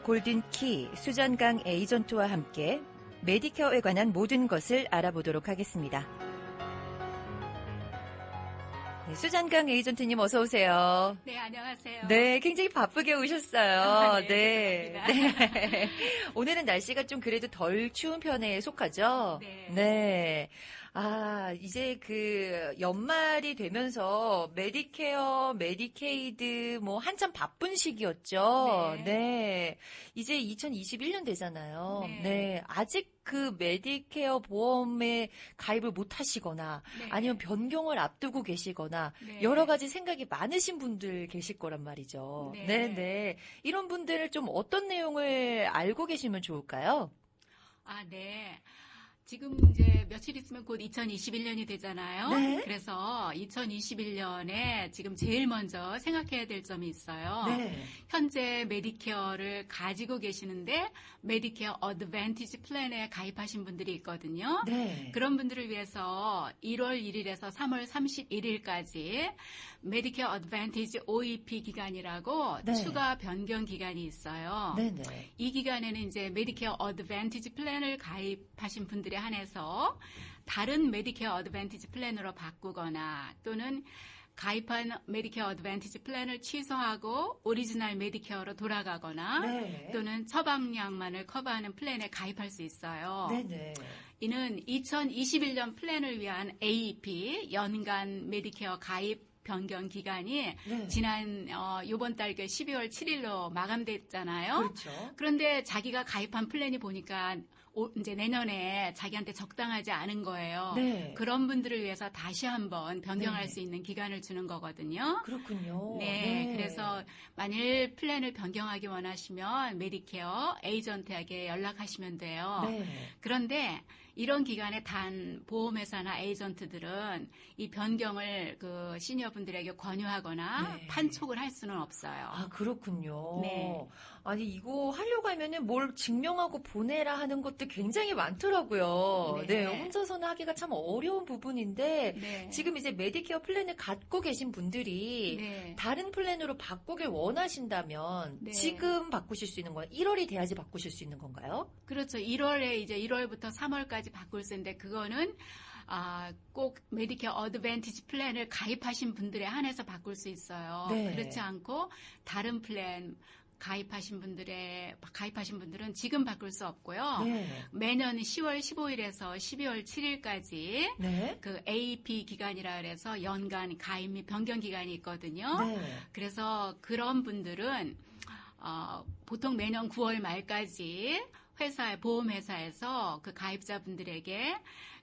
골든키 수잔강 에이전트와 함께 메디케어에 관한 모든 것을 알아보도록 하겠습니다. 네, 수잔강 에이전트님 어서 오세요. 네, 안녕하세요. 네, 굉장히 바쁘게 오셨어요. 네. 네. 오늘은 날씨가 좀 그래도 덜 추운 편에 속하죠? 네. 네. 아, 이제 그 연말이 되면서 메디케어, 메디케이드 뭐 한참 바쁜 시기였죠. 네. 네. 이제 2021년 되잖아요. 네. 네. 아직 그 메디케어 보험에 가입을 못 하시거나 네. 아니면 변경을 앞두고 계시거나 네. 여러 가지 생각이 많으신 분들 계실 거란 말이죠. 네. 네. 이런 분들을 좀 어떤 내용을 알고 계시면 좋을까요? 아, 네. 지금 이제 며칠 있으면 곧 2021년이 되잖아요. 네. 그래서 2021년에 지금 제일 먼저 생각해야 될 점이 있어요. 네. 현재 메디케어를 가지고 계시는데 메디케어 어드밴티지 플랜에 가입하신 분들이 있거든요. 네. 그런 분들을 위해서 1월 1일에서 3월 31일까지 메디케어 어드밴티지 OEP 기간이라고 네. 추가 변경 기간이 있어요. 네네. 이 기간에는 이제 메디케어 어드밴티지 플랜을 가입하신 분들에 한해서 다른 메디케어 어드밴티지 플랜으로 바꾸거나 또는 가입한 메디케어 어드밴티지 플랜을 취소하고 오리지널 메디케어로 돌아가거나 네. 또는 처방약만을 커버하는 플랜에 가입할 수 있어요. 네네. 이는 2021년 플랜을 위한 AEP 연간 메디케어 가입 변경 기간이 네. 지난 이번 달 12월 7일로 마감됐잖아요. 그렇죠. 그런데 자기가 가입한 플랜이 보니까 이제 내년에 자기한테 적당하지 않은 거예요. 네. 그런 분들을 위해서 다시 한번 변경할 네. 수 있는 기간을 주는 거거든요. 그렇군요. 네, 그래서 만일 플랜을 변경하기 원하시면 메디케어 에이전트에게 연락하시면 돼요. 네. 그런데 이런 기간에 단 보험회사나 에이전트들은 이 변경을 그 시니어분들에게 권유하거나 네. 판촉을 할 수는 없어요. 아, 그렇군요. 네. 아니, 이거 하려고 하면은 뭘 증명하고 보내라 하는 것도 굉장히 많더라고요. 네. 네, 혼자서는 하기가 참 어려운 부분인데, 네. 지금 이제 메디케어 플랜을 갖고 계신 분들이 네. 다른 플랜으로 바꾸길 원하신다면, 네. 지금 바꾸실 수 있는 거예요? 1월이 돼야지 바꾸실 수 있는 건가요? 그렇죠. 1월에 이제 1월부터 3월까지 바꿀 수 있는데 그거는 꼭 메디케어 어드밴티지 플랜을 가입하신 분들에 한해서 바꿀 수 있어요. 네. 그렇지 않고 다른 플랜 가입하신 분들은 지금 바꿀 수 없고요. 네. 매년 10월 15일에서 12월 7일까지 네. 그 AEP 기간이라 그래서 연간 가입 및 변경 기간이 있거든요. 네. 그래서 그런 분들은 보통 매년 9월 말까지 보험회사에서 그 가입자분들에게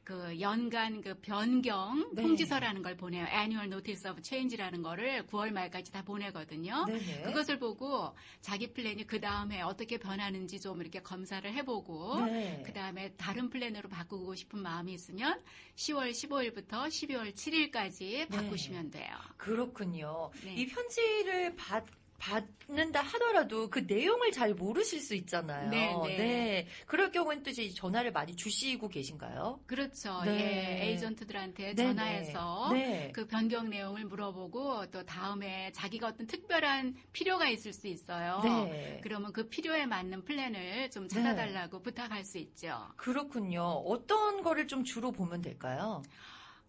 그 연간 그 변경 네. 통지서라는 걸 보내요. Annual Notice of Change라는 거를 9월 말까지 다 보내거든요. 네네. 그것을 보고 자기 플랜이 그 다음에 어떻게 변하는지 좀 이렇게 검사를 해보고 네. 그 다음에 다른 플랜으로 바꾸고 싶은 마음이 있으면 10월 15일부터 12월 7일까지 바꾸시면 돼요. 그렇군요. 네. 이 편지를 받는다 하더라도 그 내용을 잘 모르실 수 있잖아요. 네. 그럴 경우엔 또 이제 전화를 많이 주시고 계신가요? 그렇죠. 네. 예, 에이전트들한테 네, 전화해서 네. 그 변경 내용을 물어보고 또 다음에 자기가 어떤 특별한 필요가 있을 수 있어요. 네. 그러면 그 필요에 맞는 플랜을 좀 찾아달라고 부탁할 수 있죠. 그렇군요. 어떤 거를 좀 주로 보면 될까요?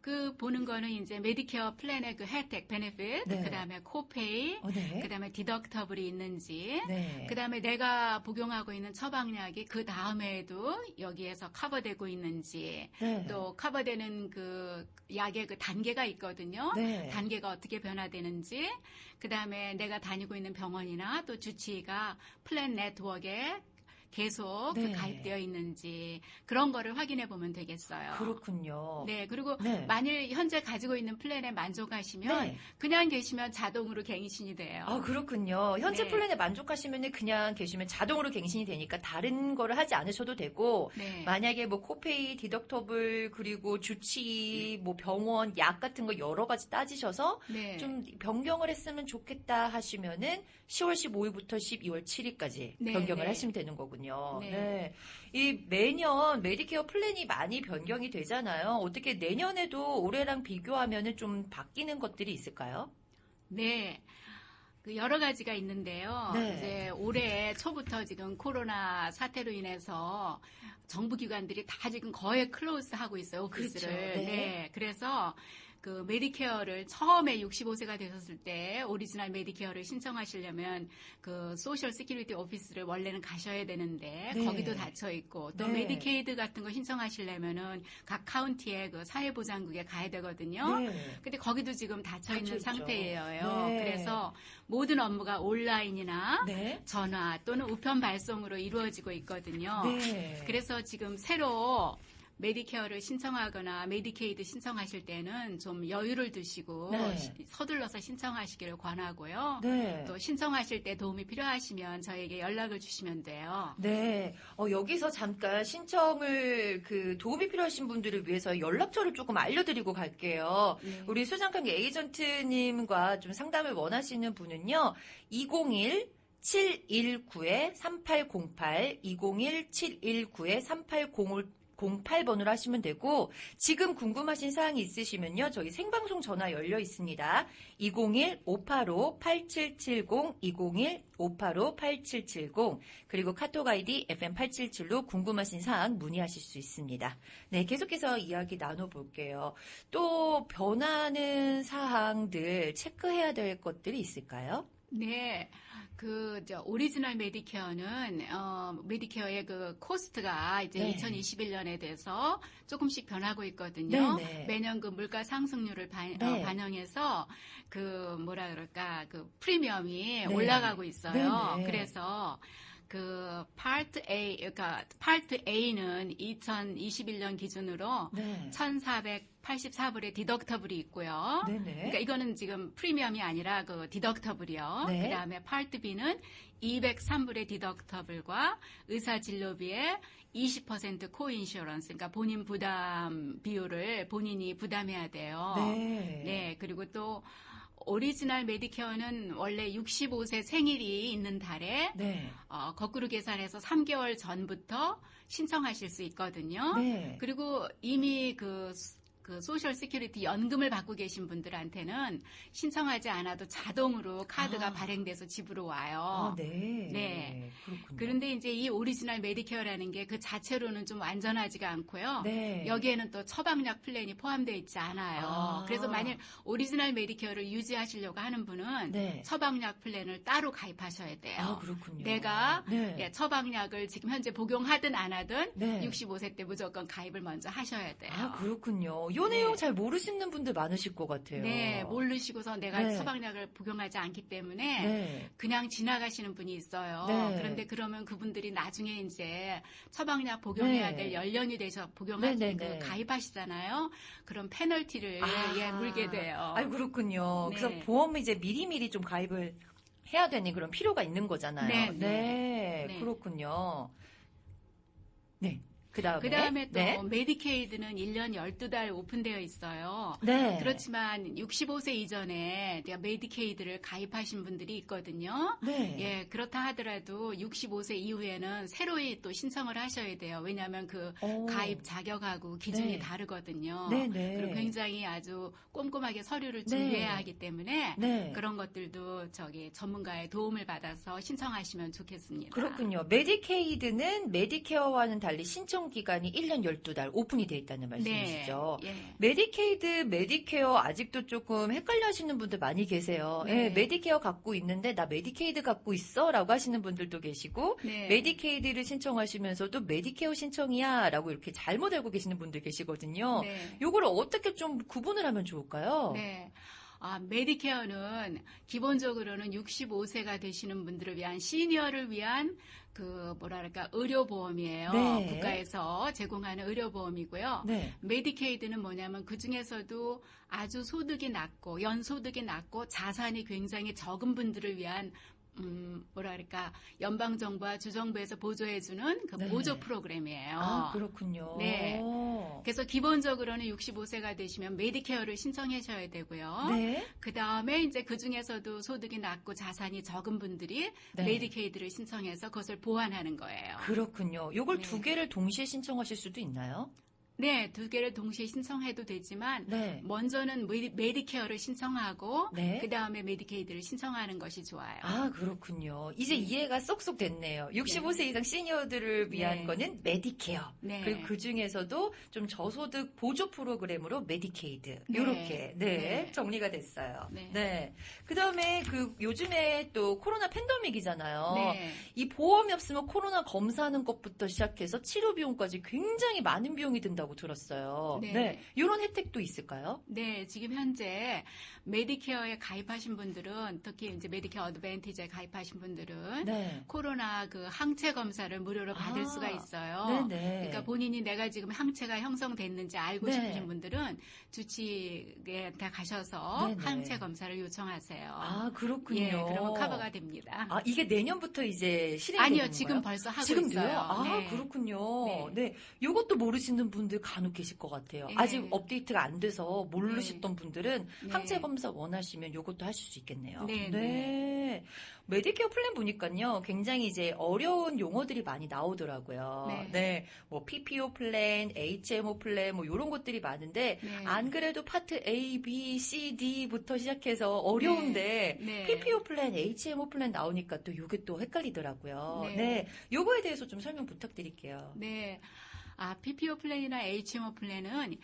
그 보는 거는 이제 메디케어 플랜의 그 혜택, 베네핏, 네. 그다음에 코페이, 네. 그다음에 디덕터블이 있는지, 네. 그다음에 내가 복용하고 있는 처방약이 그 다음에도 여기에서 커버되고 있는지, 네. 또 커버되는 그 약의 그 단계가 있거든요. 네. 단계가 어떻게 변화되는지, 그다음에 내가 다니고 있는 병원이나 또 주치의가 플랜 네트워크에 계속 네. 가입되어 있는지 그런 거를 확인해 보면 되겠어요. 그렇군요. 네, 그리고 네. 만일 현재 가지고 있는 플랜에 만족하시면 네. 그냥 계시면 자동으로 갱신이 돼요. 아, 그렇군요. 현재 네. 플랜에 만족하시면 그냥 계시면 자동으로 갱신이 되니까 다른 거를 하지 않으셔도 되고, 네. 만약에 뭐 코페이, 디덕터블, 그리고 주치, 뭐 병원, 약 같은 거 여러 가지 따지셔서 네. 좀 변경을 했으면 좋겠다 하시면은 10월 15일부터 12월 7일까지 네, 변경을 네. 하시면 되는 거군요. 네. 이 매년 메디케어 플랜이 많이 변경이 되잖아요. 어떻게 내년에도 올해랑 비교하면은 좀 바뀌는 것들이 있을까요? 네. 그 여러 가지가 있는데요. 네. 이제 올해 초부터 지금 코로나 사태로 인해서 정부 기관들이 다 지금 거의 클로즈하고 있어요, 오피스를. 그렇죠. 네. 그래서 그 메디케어를 처음에 65세가 되셨을 때 오리지널 메디케어를 신청하시려면 그 소셜 시큐리티 오피스를 원래는 가셔야 되는데 네. 거기도 닫혀 있고 또 네. 메디케이드 같은 거 신청하시려면은 각 카운티의 그 사회보장국에 가야 되거든요. 네. 근데 거기도 지금 닫혀 있는 닫혀 있죠. 상태예요. 네. 그래서 모든 업무가 온라인이나 네. 전화 또는 우편 발송으로 이루어지고 있거든요. 네. 그래서 지금 새로 메디케어를 신청하거나 메디케이드 신청하실 때는 좀 여유를 두시고 네. 서둘러서 신청하시기를 권하고요. 네. 또 신청하실 때 도움이 필요하시면 저에게 연락을 주시면 돼요. 네. 여기서 잠깐 신청을 도움이 필요하신 분들을 위해서 연락처를 조금 알려드리고 갈게요. 네. 우리 수장관 에이전트님과 좀 상담을 원하시는 분은요. 201-719-3808, 201-719-3808번으로 하시면 되고, 지금 궁금하신 사항이 있으시면요, 저희 생방송 전화 열려 있습니다. 201-585-8770, 201-585-8770, 그리고 카톡 아이디 FM877로 궁금하신 사항 문의하실 수 있습니다. 네, 계속해서 이야기 나눠볼게요. 또 변하는 사항들, 체크해야 될 것들이 있을까요? 네, 오리지널 메디케어는, 메디케어의 그 코스트가 이제 네. 2021년에 돼서 조금씩 변하고 있거든요. 네, 네. 매년 그 물가 상승률을 네. 반영해서 프리미엄이 네. 올라가고 있어요. 네, 네. 그래서 파트 A는 2021년 기준으로 네. 1,484불의 디덕터블이 있고요. 네네. 그러니까 이거는 지금 프리미엄이 아니라 그 디덕터블이요. 네. 그다음에 파트 B는 203불의 디덕터블과 의사 진료비의 20% 코인슈런스, 그러니까 본인 부담 비율을 본인이 부담해야 돼요. 네. 네, 그리고 또 오리지널 메디케어는 원래 65세 생일이 있는 달에 네. 거꾸로 계산해서 3개월 전부터 신청하실 수 있거든요. 네. 그리고 이미 그 소셜 시큐리티 연금을 받고 계신 분들한테는 신청하지 않아도 자동으로 카드가 발행돼서 집으로 와요. 네. 네. 그렇군요. 그런데 이제 이 오리지널 메디케어라는 게 그 자체로는 좀 완전하지가 않고요. 네. 여기에는 또 처방약 플랜이 포함되어 있지 않아요. 그래서 만약 오리지널 메디케어를 유지하시려고 하는 분은 네. 처방약 플랜을 따로 가입하셔야 돼요. 그렇군요. 내가 네. 처방약을 지금 현재 복용하든 안 하든 네. 65세 때 무조건 가입을 먼저 하셔야 돼요. 그렇군요. 요 내용 네. 잘 모르시는 분들 많으실 것 같아요. 네, 모르시고서 내가 네. 처방약을 복용하지 않기 때문에 네. 그냥 지나가시는 분이 있어요. 네. 그런데 그러면 그분들이 나중에 이제 처방약 복용해야 네. 될 연령이 돼서 복용하지 네, 네, 네. 가입하시잖아요. 그럼 페널티를 물게 돼요. 그렇군요. 네. 그래서 보험을 이제 미리미리 좀 가입을 해야 되는 그런 필요가 있는 거잖아요. 네, 네. 그렇군요. 네. 그다음에 또 네. 메디케이드는 1년 12달 오픈되어 있어요. 네. 그렇지만 65세 이전에 메디케이드를 가입하신 분들이 있거든요. 네. 예, 그렇다 하더라도 65세 이후에는 새로이 또 신청을 하셔야 돼요. 왜냐하면 가입 자격하고 기준이 네. 다르거든요. 네, 네. 그리고 굉장히 아주 꼼꼼하게 서류를 준비해야 하기 때문에 네. 그런 것들도 전문가의 도움을 받아서 신청하시면 좋겠습니다. 그렇군요. 메디케이드는 메디케어와는 달리 신청 기간이 1년 12달 오픈이 돼 있다는 말씀이시죠. 네. 예. 메디케이드, 메디케어 아직도 조금 헷갈려 하시는 분들 많이 계세요. 네. 예, 메디케어 갖고 있는데 나 메디케이드 갖고 있어? 라고 하시는 분들도 계시고 네. 메디케이드를 신청하시면서도 메디케어 신청이야 라고 이렇게 잘못 알고 계시는 분들 계시거든요. 네. 요거를 어떻게 좀 구분을 하면 좋을까요? 네. 메디케어는 기본적으로는 65세가 되시는 분들을 위한 시니어를 위한 의료보험이에요. 네. 국가에서 제공하는 의료보험이고요. 네. 메디케이드는 뭐냐면 그 중에서도 아주 소득이 낮고 연소득이 낮고 자산이 굉장히 적은 분들을 위한 연방정부와 주정부에서 보조해주는 네. 보조 프로그램이에요. 그렇군요. 네. 그래서 기본적으로는 65세가 되시면 메디케어를 신청하셔야 되고요. 네. 그 다음에 이제 그 중에서도 소득이 낮고 자산이 적은 분들이 네. 메디케이드를 신청해서 그것을 보완하는 거예요. 그렇군요. 요걸 네. 두 개를 동시에 신청하실 수도 있나요? 네, 두 개를 동시에 신청해도 되지만 네. 먼저는 메디케어를 신청하고 네. 그 다음에 메디케이드를 신청하는 것이 좋아요. 아, 그렇군요. 이제 네. 이해가 쏙쏙 됐네요. 65세 이상 시니어들을 위한 네. 거는 메디케어. 네. 그리고 그 중에서도 좀 저소득 보조 프로그램으로 메디케이드. 네. 요렇게, 네, 네. 정리가 됐어요. 네. 네. 그 다음에 요즘에 또 코로나 팬데믹이잖아요. 네. 이 보험이 없으면 코로나 검사하는 것부터 시작해서 치료 비용까지 굉장히 많은 비용이 든다고 들었어요. 네. 이런 혜택도 있을까요? 네, 지금 현재 메디케어에 가입하신 분들은 특히 이제 메디케어 어드밴티지에 가입하신 분들은 네. 코로나 그 항체 검사를 무료로 받을 아, 수가 있어요. 네네. 그러니까 본인이 내가 지금 항체가 형성됐는지 알고 네. 싶으신 분들은 주치의에 다 가셔서 네네. 항체 검사를 요청하세요. 아, 그렇군요. 예, 그러면 커버가 됩니다. 아, 이게 내년부터 이제 실행이 아니요, 되는 지금 건가요? 벌써 하고 지금도요? 있어요. 아, 네. 그렇군요. 네. 네. 요것도 모르시는 분들 간혹 계실 것 같아요. 네. 아직 업데이트가 안 돼서 모르셨던 분들은 네. 항체 검사 원하시면 요것도 하실 수 있겠네요. 네, 메디케어 플랜 보니까요, 굉장히 이제 어려운 용어들이 많이 나오더라고요. 네. 뭐 PPO 플랜, HMO 플랜, 뭐 요런 것들이 많은데, 네. 안 그래도 파트 A, B, C, D부터 시작해서 어려운데, 네. PPO 플랜, HMO 플랜 나오니까 또 요게 또 헷갈리더라고요. 네. 네. 요거에 대해서 좀 설명 부탁드릴게요. 네. PPO 플랜이나 HMO 플랜은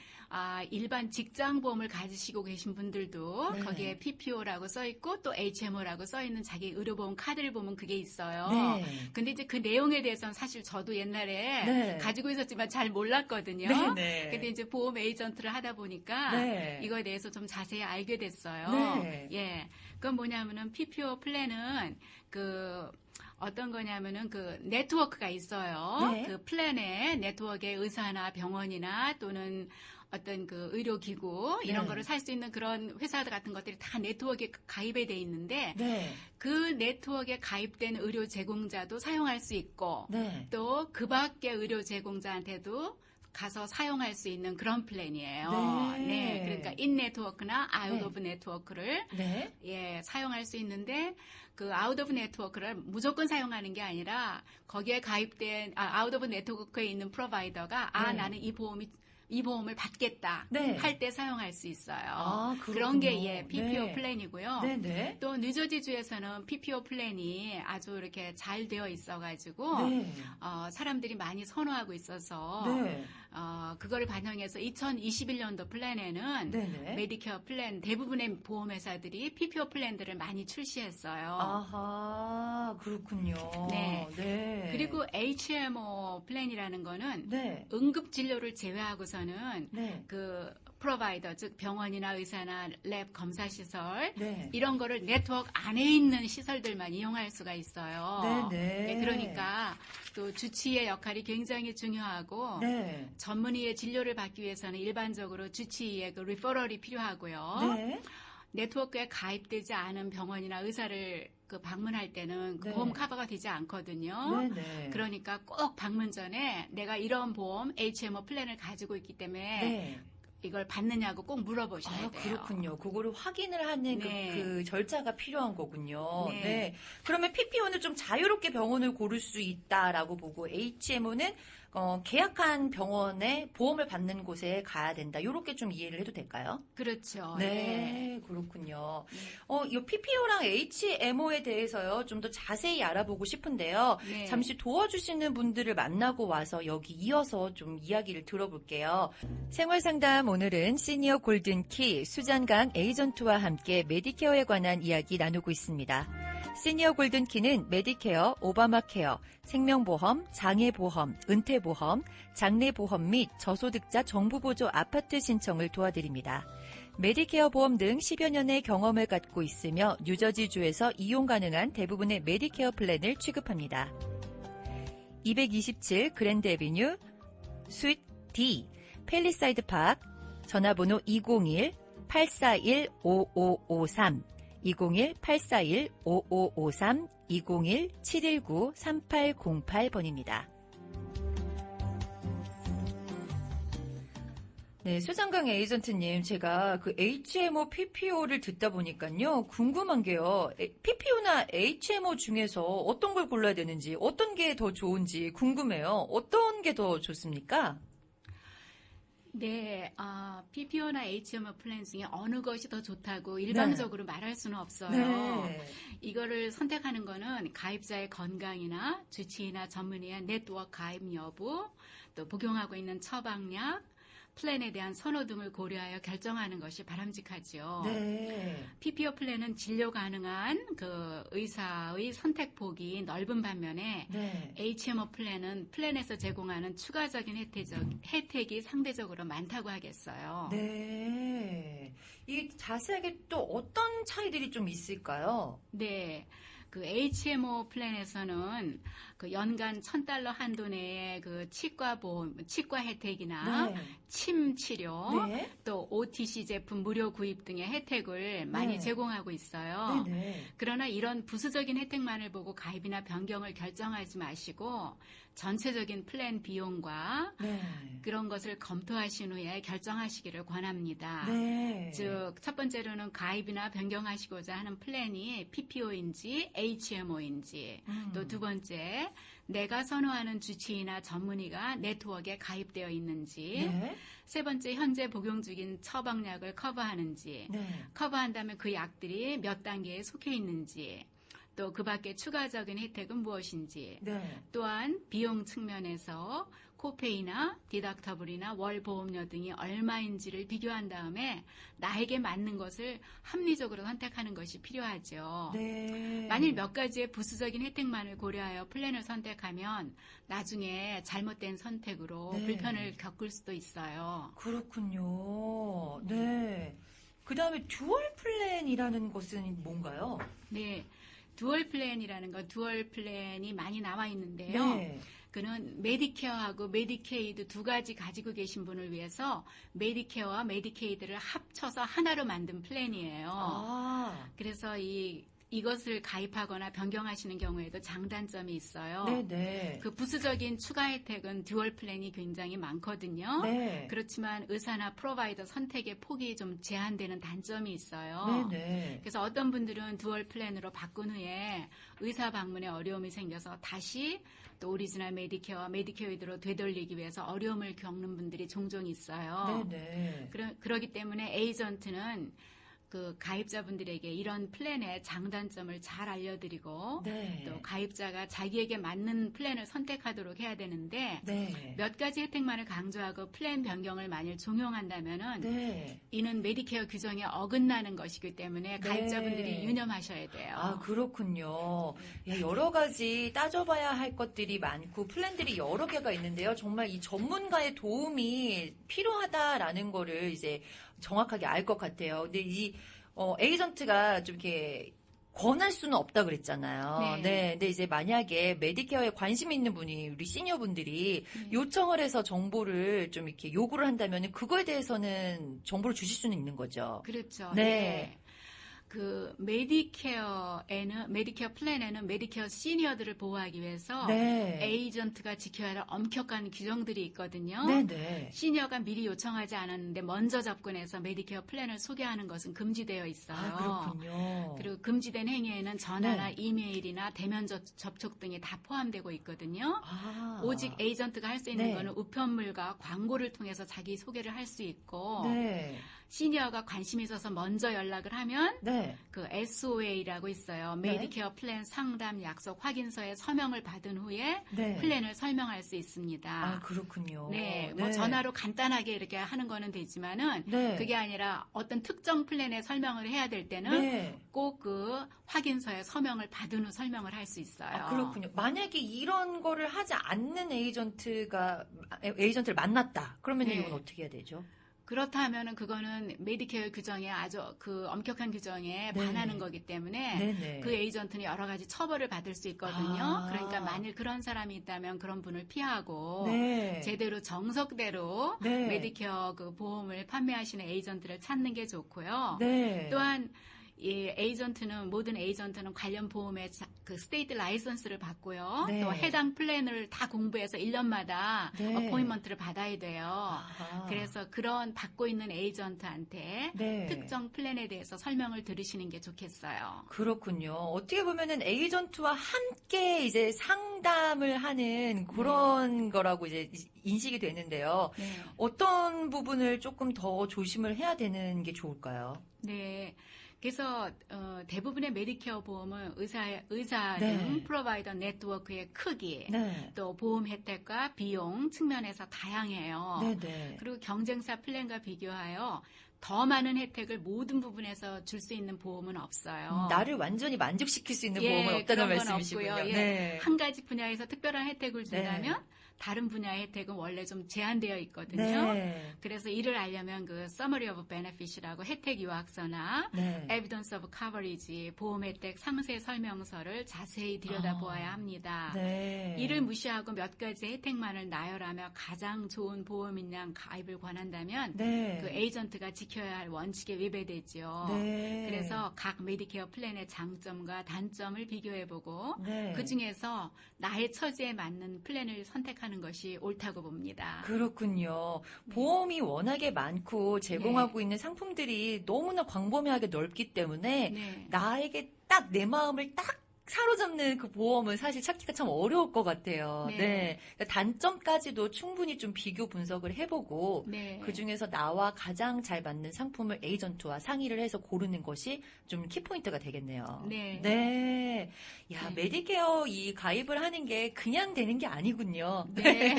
일반 직장 보험을 가지시고 계신 분들도 네. 거기에 PPO라고 써 있고 또 HMO라고 써 있는 자기 의료보험 카드를 보면 그게 있어요. 네. 근데 이제 그 내용에 대해서는 사실 저도 옛날에 네. 가지고 있었지만 잘 몰랐거든요. 네. 근데 이제 보험 에이전트를 하다 보니까 네. 이거에 대해서 좀 자세히 알게 됐어요. 네. 예. 그건 뭐냐면은 PPO 플랜은 어떤 거냐면은 그 네트워크가 있어요. 네. 그 플랜에 네트워크의 의사나 병원이나 또는 어떤 그 의료기구 이런 네. 거를 살 수 있는 그런 회사 같은 것들이 다 네트워크에 가입이 돼 있는데 네. 그 네트워크에 가입된 의료 제공자도 사용할 수 있고 네. 또 그 밖의 의료 제공자한테도 가서 사용할 수 있는 그런 플랜이에요. 네. 그러니까 인 네트워크나 아웃 네. 오브 네트워크를 네. 사용할 수 있는데 그 아웃 오브 네트워크를 무조건 사용하는 게 아니라 거기에 가입된 아웃 오브 네트워크에 있는 프로바이더가 네. 나는 이 보험을 받겠다 네. 할 때 사용할 수 있어요. 아, 그런 게 그렇군요. PPO 네. 플랜이고요. 네네. 또 뉴저지주에서는 PPO 플랜이 아주 이렇게 잘 되어 있어가지고 네. 사람들이 많이 선호하고 있어서 네. 그걸 반영해서 2021년도 플랜에는 네네. 메디케어 플랜 대부분의 보험회사들이 PPO 플랜들을 많이 출시했어요. 아하, 그렇군요. 네. 네. 그리고 HMO 플랜이라는 거는 네. 응급 진료를 제외하고서는 네. 그 프로바이더 즉 병원이나 의사나 랩 검사 시설 네. 이런 거를 네트워크 안에 있는 시설들만 이용할 수가 있어요. 네네. 그러니까 또 주치의의 역할이 굉장히 중요하고 네. 전문의의 진료를 받기 위해서는 일반적으로 주치의의 그 리퍼럴이 필요하고요. 네. 네트워크에 가입되지 않은 병원이나 의사를 그 방문할 때는 그 네. 보험 커버가 되지 않거든요. 네네. 그러니까 꼭 방문 전에 내가 이런 보험 HMO 플랜을 가지고 있기 때문에 네. 이걸 받느냐고 꼭 물어보셔야 돼요. 그렇군요. 그거를 확인을 하는 네. 그 절차가 필요한 거군요. 네. 네. 그러면 PPO는 좀 자유롭게 병원을 고를 수 있다라고 보고 HMO는 계약한 병원에 보험을 받는 곳에 가야 된다. 이렇게 좀 이해를 해도 될까요? 그렇죠. 네, 그렇군요. 네. 이 PPO랑 HMO에 대해서요, 좀 더 자세히 알아보고 싶은데요. 네. 잠시 도와주시는 분들을 만나고 와서 여기 이어서 좀 이야기를 들어볼게요. 생활상담 오늘은 시니어 골든키 수잔강 에이전트와 함께 메디케어에 관한 이야기 나누고 있습니다. 시니어 골든키는 메디케어, 오바마케어, 생명보험, 장애보험, 은퇴보험, 장례보험 및 저소득자 정부보조 아파트 신청을 도와드립니다. 메디케어 보험 등 10여 년의 경험을 갖고 있으며 뉴저지주에서 이용 가능한 대부분의 메디케어 플랜을 취급합니다. 227 그랜드 애비뉴 스윗 D 팰리사이드 파크 전화번호 201-841-5553 201-841-5553 201-719-3808번입니다. 네, 수장강 에이전트님, 제가 그 HMO, PPO를 듣다 보니까요, 궁금한 게요, PPO나 HMO 중에서 어떤 걸 골라야 되는지, 어떤 게 더 좋은지 궁금해요. 어떤 게 더 좋습니까? 네, PPO나 HMO 플랜 중에 어느 것이 더 좋다고 일방적으로 말할 수는 없어요. 네. 이거를 선택하는 거는 가입자의 건강이나 주치의나 전문의의 네트워크 가입 여부, 또 복용하고 있는 처방약, 플랜에 대한 선호 등을 고려하여 결정하는 것이 바람직하지요. 네. PPO 플랜은 진료 가능한 그 의사의 선택폭이 넓은 반면에 네. HMO 플랜은 플랜에서 제공하는 추가적인 혜택이 상대적으로 많다고 하겠어요. 네. 이 자세하게 또 어떤 차이들이 좀 있을까요? 네. 그 HMO 플랜에서는 그 연간 $1,000 한도 내에 그 치과 보험, 치과 혜택이나 네. 침 치료, 네. 또 OTC 제품 무료 구입 등의 혜택을 많이 네. 제공하고 있어요. 네. 그러나 이런 부수적인 혜택만을 보고 가입이나 변경을 결정하지 마시고 전체적인 플랜 비용과 네. 그런 것을 검토하신 후에 결정하시기를 권합니다. 네. 즉, 첫 번째로는 가입이나 변경하시고자 하는 플랜이 PPO인지 HMO인지, 또 두 번째, 내가 선호하는 주치의나 전문의가 네트워크에 가입되어 있는지, 네. 세 번째, 현재 복용 중인 처방약을 커버하는지, 네. 커버한다면 그 약들이 몇 단계에 속해 있는지, 또 그 밖에 추가적인 혜택은 무엇인지, 네. 또한 비용 측면에서 코페이나 디덕터블이나 월 보험료 등이 얼마인지를 비교한 다음에 나에게 맞는 것을 합리적으로 선택하는 것이 필요하죠. 네. 만일 몇 가지의 부수적인 혜택만을 고려하여 플랜을 선택하면 나중에 잘못된 선택으로 네. 불편을 겪을 수도 있어요. 그렇군요. 네. 그 다음에 듀얼 플랜이라는 것은 뭔가요? 네. 듀얼 플랜이라는 건 듀얼 플랜이 많이 나와 있는데요. 네. 그는 메디케어하고 메디케이드 두 가지 가지고 계신 분을 위해서 메디케어와 메디케이드를 합쳐서 하나로 만든 플랜이에요. 아. 그래서 이것을 가입하거나 변경하시는 경우에도 장단점이 있어요. 네네. 그 부수적인 추가 혜택은 듀얼 플랜이 굉장히 많거든요. 네. 그렇지만 의사나 프로바이더 선택의 폭이 좀 제한되는 단점이 있어요. 네네. 그래서 어떤 분들은 듀얼 플랜으로 바꾼 후에 의사 방문에 어려움이 생겨서 다시 또 오리지널 메디케어와 메디케이드로 되돌리기 위해서 어려움을 겪는 분들이 종종 있어요. 네네. 그렇기 때문에 에이전트는 그 가입자분들에게 이런 플랜의 장단점을 잘 알려드리고 네. 또 가입자가 자기에게 맞는 플랜을 선택하도록 해야 되는데 네. 몇 가지 혜택만을 강조하고 플랜 변경을 만일 종용한다면은 네. 이는 메디케어 규정에 어긋나는 것이기 때문에 가입자분들이 네. 유념하셔야 돼요. 아, 그렇군요. 야, 여러 가지 따져봐야 할 것들이 많고 플랜들이 여러 개가 있는데요. 정말 이 전문가의 도움이 필요하다라는 거를 이제 정확하게 알 것 같아요. 근데 이 에이전트가 좀 이렇게 권할 수는 없다 그랬잖아요. 네. 네. 근데 이제 만약에 메디케어에 관심 있는 분이 우리 시니어 분들이 요청을 해서 정보를 좀 이렇게 요구를 한다면 그거에 대해서는 정보를 주실 수는 있는 거죠. 그렇죠. 네. 그 메디케어 플랜에는 메디케어 시니어들을 보호하기 위해서 네. 에이전트가 지켜야 할 엄격한 규정들이 있거든요. 네네. 시니어가 미리 요청하지 않았는데 먼저 접근해서 메디케어 플랜을 소개하는 것은 금지되어 있어요. 아, 그렇군요. 그리고 금지된 행위에는 전화나 네. 이메일이나 대면 접촉 등이 다 포함되고 있거든요. 아. 오직 에이전트가 할 수 있는 네. 거는 우편물과 광고를 통해서 자기 소개를 할 수 있고 네. 시니어가 관심이 있어서 먼저 연락을 하면 네. 그 SOA라고 있어요. 네. 메디케어 플랜 상담 약속 확인서에 서명을 받은 후에 네. 플랜을 설명할 수 있습니다. 아, 그렇군요. 네, 뭐 전화로 간단하게 이렇게 하는 거는 되지만은 네. 그게 아니라 어떤 특정 플랜에 설명을 해야 될 때는 네. 꼭 그 확인서에 서명을 받은 후 설명을 할 수 있어요. 아, 그렇군요. 만약에 이런 거를 하지 않는 에이전트를 만났다. 그러면 네. 이건 어떻게 해야 되죠? 그렇다면은 그거는 메디케어 규정에 아주 그 엄격한 규정에 네. 반하는 거기 때문에 네네. 그 에이전트는 여러 가지 처벌을 받을 수 있거든요. 아. 그러니까 만일 그런 사람이 있다면 그런 분을 피하고 네. 제대로 정석대로 네. 메디케어 그 보험을 판매하시는 에이전트를 찾는 게 좋고요. 네. 또한 이 에이전트는 모든 에이전트는 관련 보험의 그 스테이트 라이선스를 받고요. 네. 또 해당 플랜을 다 공부해서 1년마다 네. 어포인먼트를 받아야 돼요. 아하. 그래서 그런 받고 있는 에이전트한테 네. 특정 플랜에 대해서 설명을 들으시는 게 좋겠어요. 그렇군요. 어떻게 보면은 에이전트와 함께 이제 상담을 하는 그런 거라고 이제 인식이 되는데요. 네. 어떤 부분을 조금 더 조심을 해야 되는 게 좋을까요? 네. 그래서 대부분의 메디케어 보험은 의사 네. 등 프로바이더 네트워크의 크기, 네. 또 보험 혜택과 비용 측면에서 다양해요. 네네. 그리고 경쟁사 플랜과 비교하여 더 많은 혜택을 모든 부분에서 줄 수 있는 보험은 없어요. 나를 완전히 만족시킬 수 있는 예, 보험은 없다는 그런 건 말씀이시군요. 없고요. 예. 네. 한 가지 분야에서 특별한 혜택을 준다면 다른 분야의 혜택은 원래 좀 제한되어 있거든요. 네. 그래서 이를 알려면 그 Summary of Benefit이라고 혜택 요약서나 네. Evidence of Coverage, 보험 혜택 상세 설명서를 자세히 들여다보아야 합니다. 네. 이를 무시하고 몇 가지 혜택만을 나열하며 가장 좋은 보험인 양 가입을 권한다면 네. 그 에이전트가 지켜야 할 원칙에 위배되죠. 네. 그래서 각 메디케어 플랜의 장점과 단점을 비교해보고 네. 그 중에서 나의 처지에 맞는 플랜을 선택하는 것이 옳다고 봅니다. 그렇군요. 보험이 워낙에 많고 제공하고 있는 상품들이 너무나 광범위하게 넓기 때문에 네. 나에게 딱 내 마음을 딱 사로잡는 그 보험은 사실 찾기가 참 어려울 것 같아요. 네. 네. 그러니까 단점까지도 충분히 좀 비교 분석을 해보고 네. 그 중에서 나와 가장 잘 맞는 상품을 에이전트와 상의를 해서 고르는 것이 좀 키포인트가 되겠네요. 네. 네. 야, 네. 메디케어 이 가입을 하는 게 그냥 되는 게 아니군요. 네.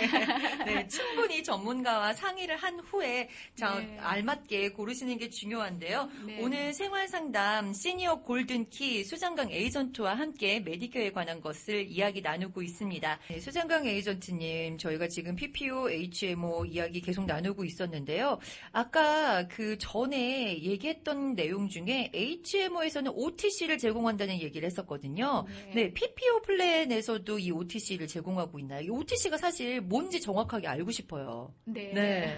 네, 충분히 전문가와 상의를 한 후에 네. 알맞게 고르시는 게 중요한데요. 네. 오늘 생활상담 시니어 골든키 수장강 에이전트와 함께 메디케어에 관한 것을 이야기 나누고 있습니다. 네, 수장강 에이전트님, 저희가 지금 PPO, HMO 이야기 계속 나누고 있었는데요. 아까 그 전에 얘기했던 내용 중에 HMO에서는 OTC를 제공한다는 얘기를 했었거든요. 네, PPO 플랜에서도 이 OTC를 제공하고 있나요? 이 OTC가 사실 뭔지 정확하게 알고 싶어요. 네. 네.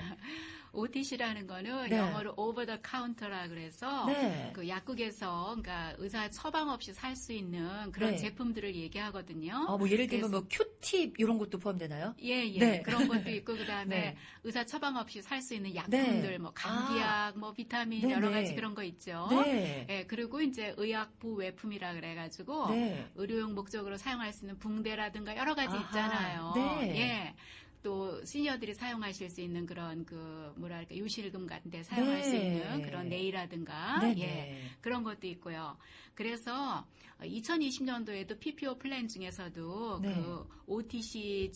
OTC라는 거는 네. 영어로 over the counter라 그래서 네. 그 약국에서 그러니까 의사 처방 없이 살 수 있는 그런 네. 제품들을 얘기하거든요. 뭐 예를 들면 그래서- 뭐 큐팁 이런 것도 포함되나요? 예, 예. 네. 그런 것도 있고 그다음에 네. 의사 처방 없이 살 수 있는 약품들 뭐 감기약, 뭐 비타민 네, 여러 네. 가지 그런 거 있죠. 네. 예, 그리고 이제 의약부 외품이라 그래 가지고 네. 의료용 목적으로 사용할 수 있는 붕대라든가 여러 가지 아하. 있잖아요. 네. 예. 또 시니어들이 사용하실 수 있는 그런 그 뭐랄까 요실금 같은 데 사용할 네. 수 있는 그런 네일이라든가 네. 예. 그런 것도 있고요. 그래서 2020년도에도 PPO 플랜 중에서도 네. 그 OTC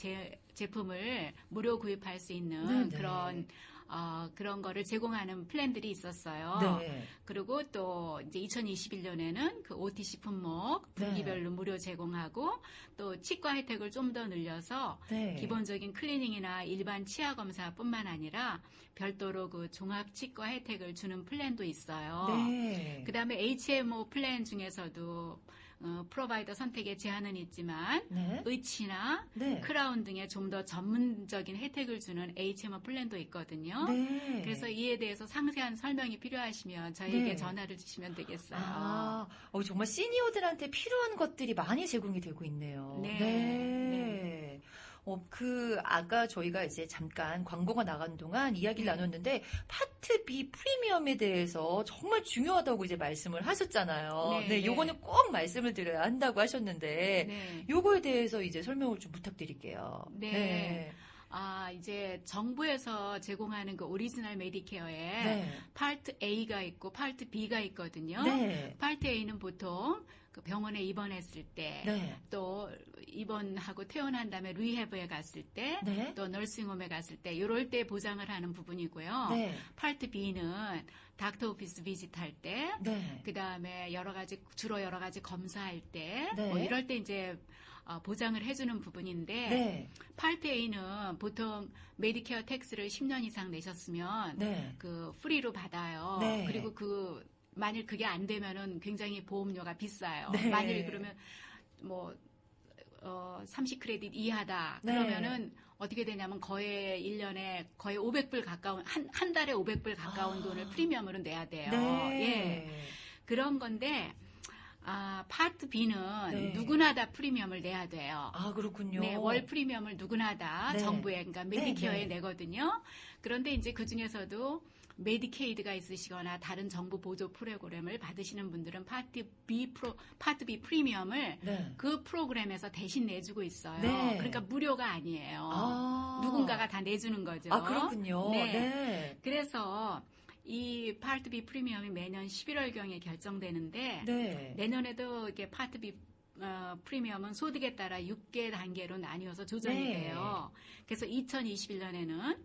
제품을 무료 구입할 수 있는 네, 네. 그런 거를 제공하는 플랜들이 있었어요. 네. 그리고 또 이제 2021년에는 그 OTC 품목 분기별로 무료 제공하고 또 치과 혜택을 좀 더 늘려서 네. 기본적인 클리닝이나 일반 치아 검사뿐만 아니라 별도로 그 종합 치과 혜택을 주는 플랜도 있어요. 네. 그다음에 HMO 플랜 중에서도 프로바이더 선택에 제한은 있지만 네. 의치나 네. 크라운 등의 좀 더 전문적인 혜택을 주는 HMO 플랜도 있거든요. 네. 그래서 이에 대해서 상세한 설명이 필요하시면 저희에게 네. 전화를 주시면 되겠어요. 정말 시니어들한테 필요한 것들이 많이 제공이 되고 있네요. 네. 네. 아까 저희가 이제 잠깐 광고가 나간 동안 이야기를 네. 나눴는데, 파트 B 프리미엄에 대해서 정말 중요하다고 이제 말씀을 하셨잖아요. 네, 요거는 꼭 말씀을 드려야 한다고 하셨는데, 네. 요거에 대해서 이제 설명을 좀 부탁드릴게요. 네. 이제 정부에서 제공하는 그 오리지널 메디케어에 네. 파트 A가 있고 파트 B가 있거든요. 네. 파트 A는 보통 그 병원에 입원했을 때, 네. 또 입원하고 퇴원한 다음에 리해브에 갔을 때, 네. 또 널싱홈에 갔을 때, 이럴 때 보장을 하는 부분이고요. 네. 파트 B는 닥터 오피스 비짓할 때, 네. 그 다음에 주로 여러 가지 검사할 때, 네. 뭐 이럴 때 이제 보장을 해주는 부분인데, 네. 파트 A는 보통 메디케어 텍스를 10년 이상 내셨으면 네. 그 프리로 받아요. 네. 그리고 만일 그게 안 되면은 굉장히 보험료가 비싸요. 네. 만일 그러면 뭐 30크레딧 이하다. 네. 그러면은 어떻게 되냐면 거의 1년에 거의 500불 가까운 한 달에 500불 가까운 돈을 프리미엄으로 내야 돼요. 네. 예. 그런 건데 파트 B는 네. 누구나 다 프리미엄을 내야 돼요. 아, 그렇군요. 네, 월 프리미엄을 누구나 다 네. 정부에, 그러니까 메디케어에 네. 내거든요. 그런데 이제 그 중에서도 메디케이드가 있으시거나 다른 정부 보조 프로그램을 받으시는 분들은 파트 B 프리미엄을 네. 그 프로그램에서 대신 내주고 있어요. 네. 그러니까 무료가 아니에요. 아. 누군가가 다 내주는 거죠. 아, 그렇군요. 네. 네. 그래서 이 파트 B 프리미엄이 매년 11월경에 결정되는데 네. 내년에도 이게 파트 B 프리미엄은 소득에 따라 6개 단계로 나뉘어서 조정이 네. 돼요. 그래서 2021년에는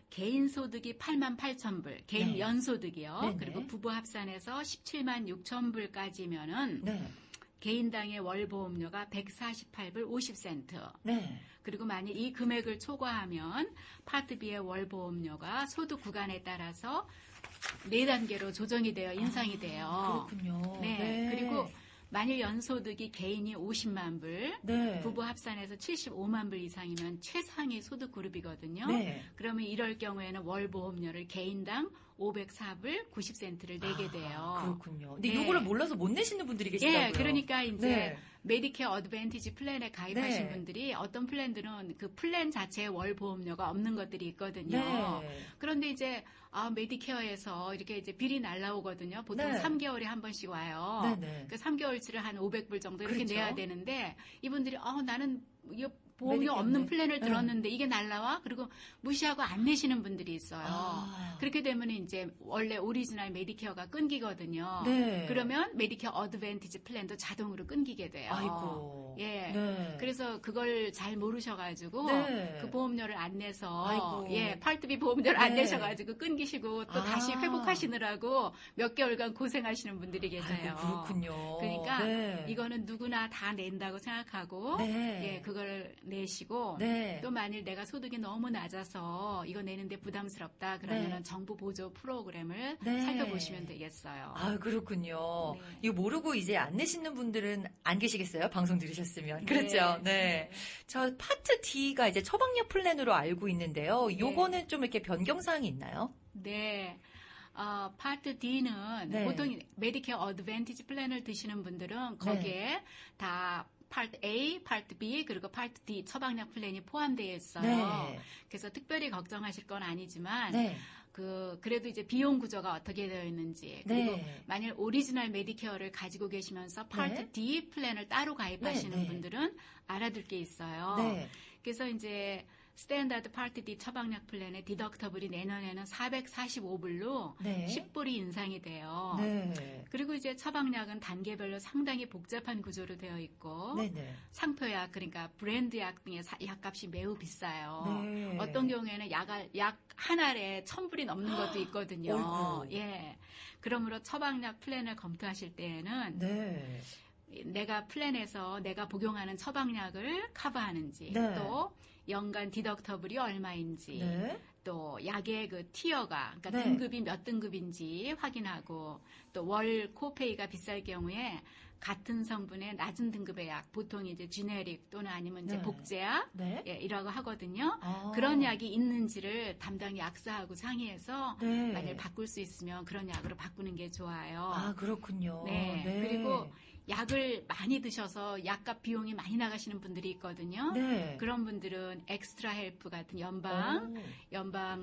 개인 소득이 88,000불, 개인 네. 연소득이요. 네네. 그리고 부부 합산해서 176,000불까지면은 네. 개인당의 월 보험료가 148불 50센트. 네. 그리고 만약 이 금액을 초과하면 파트 B의 월 보험료가 소득 구간에 따라서 4단계로 조정이 돼요. 인상이 돼요. 그렇군요. 네. 그리고 만일 연소득이 개인이 50만 불, 네. 부부 합산해서 75만 불 이상이면 최상위 소득 그룹이거든요. 네. 그러면 이럴 경우에는 월 보험료를 개인당 504불 90센트를 내게 돼요. 그렇군요. 근데 네. 이거를 몰라서 못 내시는 분들이 계시다고요. 예, 그러니까 이제 네. 메디케어 어드밴티지 플랜에 가입하신 네. 분들이 어떤 플랜들은 그 플랜 자체에 월 보험료가 없는 것들이 있거든요. 네. 그런데 이제 메디케어에서 이렇게 이제 비리 날라오거든요. 보통 네. 3개월에 한 번씩 와요. 네네. 그 3개월치를 한 500불 정도 이렇게 그렇죠. 내야 되는데 이분들이 나는 이거 보험료 메디케어인데. 없는 플랜을 네. 들었는데 이게 날라와? 그리고 무시하고 안 내시는 분들이 있어요. 아. 그렇게 되면 이제 원래 오리지널 메디케어가 끊기거든요. 네. 그러면 메디케어 어드밴티지 플랜도 자동으로 끊기게 돼요. 아이고. 예. 네. 그래서 그걸 잘 모르셔가지고 네. 그 보험료를 안 내서 아이고. 파트 B 보험료를 안 네. 내셔가지고 끊기시고 또 아. 다시 회복하시느라고 몇 개월간 고생하시는 분들이 계세요. 아이고, 그렇군요. 그러니까 네. 이거는 누구나 다 낸다고 생각하고 네. 예, 그걸 내시고 네. 또 만일 내가 소득이 너무 낮아서 이거 내는데 부담스럽다 그러면은 네. 정부 보조 프로그램을 네. 살펴보시면 되겠어요. 아, 그렇군요. 네. 이거 모르고 이제 안 내시는 분들은 안 계시겠어요? 방송 들으셨으면. 네. 그렇죠? 네. 저 파트 D가 이제 처방약 플랜으로 알고 있는데요. 요거는 좀 이렇게 변경사항이 있나요? 네. 파트 D는 네. 보통 메디케어 어드밴티지 플랜을 드시는 분들은 거기에 다 파트 A, 파트 B, 그리고 파트 D 처방약 플랜이 포함되어 있어요. 네. 그래서 특별히 걱정하실 건 아니지만 네. 그래도 이제 비용 구조가 어떻게 되어 있는지 그리고 네. 만일 오리지널 메디케어를 가지고 계시면서 파트 네. D 플랜을 따로 가입하시는 네, 네. 분들은 알아둘 게 있어요. 네. 그래서 이제 스탠다드 파트 D 처방약 플랜의 디덕터블이 내년에는 445불로 네. 10불이 인상이 돼요. 네. 그리고 이제 처방약은 단계별로 상당히 복잡한 구조로 되어 있고 네네. 상표약 그러니까 브랜드약 등의 약값이 매우 비싸요. 네. 어떤 경우에는 약 한 알에 1,000불이 넘는 것도 있거든요. 어이구. 예. 그러므로 처방약 플랜을 검토하실 때에는 네. 내가 플랜에서 내가 복용하는 처방약을 커버하는지 네. 또 연간 디덕터블이 얼마인지 네. 또 약의 그 티어가 그러니까 네. 등급이 몇 등급인지 확인하고 또 월 코페이가 비쌀 경우에 같은 성분의 낮은 등급의 약 보통 이제 지네릭 또는 아니면 이제 네. 복제약 네. 예, 이라고 하거든요. 아. 그런 약이 있는지를 담당 약사하고 상의해서 네. 만약 바꿀 수 있으면 그런 약으로 바꾸는 게 좋아요. 아, 그렇군요. 네. 그리고 약을 많이 드셔서 약값 비용이 많이 나가시는 분들이 있거든요. 네. 그런 분들은 엑스트라 헬프 같은 연방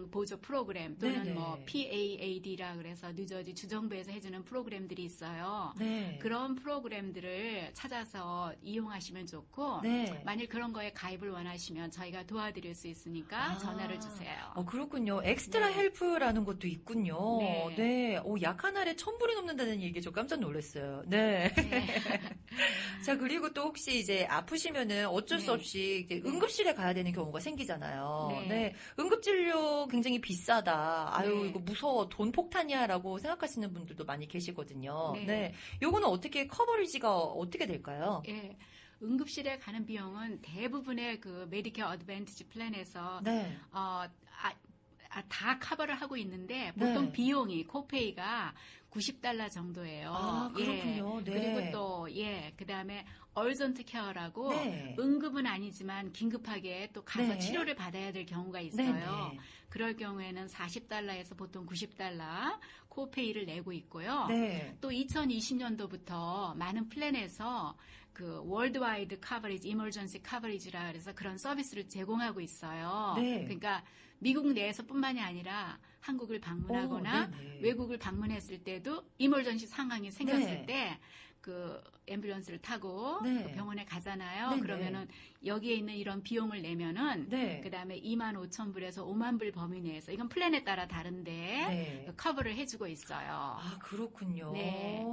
보조 프로그램 또는 네네. 뭐 PAAD라 그래서 뉴저지 주정부에서 해주는 프로그램들이 있어요. 네. 그런 프로그램들을 찾아서 이용하시면 좋고 네. 만일 그런 거에 가입을 원하시면 저희가 도와드릴 수 있으니까 아. 전화를 주세요. 그렇군요. 엑스트라 네. 헬프라는 것도 있군요. 네. 네. 약 한 알에 1,000불이 넘는다는 얘기 좀 깜짝 놀랐어요. 네. 네. 자, 그리고 또 혹시 이제 아프시면은 어쩔 수 네. 없이 이제 응급실에 가야 되는 경우가 생기잖아요. 네. 네. 응급진료 굉장히 비싸다. 아유, 네. 이거 무서워. 돈 폭탄이야. 라고 생각하시는 분들도 많이 계시거든요. 네. 네. 요거는 어떻게 커버리지가 어떻게 될까요? 예. 응급실에 가는 비용은 대부분의 그 메디케어 어드밴티지 플랜에서 네. 다 커버를 하고 있는데 보통 네. 비용이 코페이가 $90 정도예요. 아, 그렇군요. 네. 그리고 또 그다음에 얼전트 케어라고 네. 응급은 아니지만 긴급하게 또 가서 네. 치료를 받아야 될 경우가 있어요. 네. 그럴 경우에는 $40에서 보통 $90 코페이를 내고 있고요. 네. 또 2020년도부터 많은 플랜에서 그 월드와이드 커버리지, 이머전시 커버리지라 그래서 그런 서비스를 제공하고 있어요. 네. 그러니까 미국 내에서뿐만이 아니라 한국을 방문하거나 네네. 외국을 방문했을 때도 이머전시 상황이 생겼을 네. 때 그 앰뷸런스를 타고 네. 그 병원에 가잖아요. 네네. 그러면은 여기에 있는 이런 비용을 내면은 네. 그다음에 25,000불에서 5만 불 범위 내에서 이건 플랜에 따라 다른데 네. 커버를 해주고 있어요. 아, 그렇군요. 네.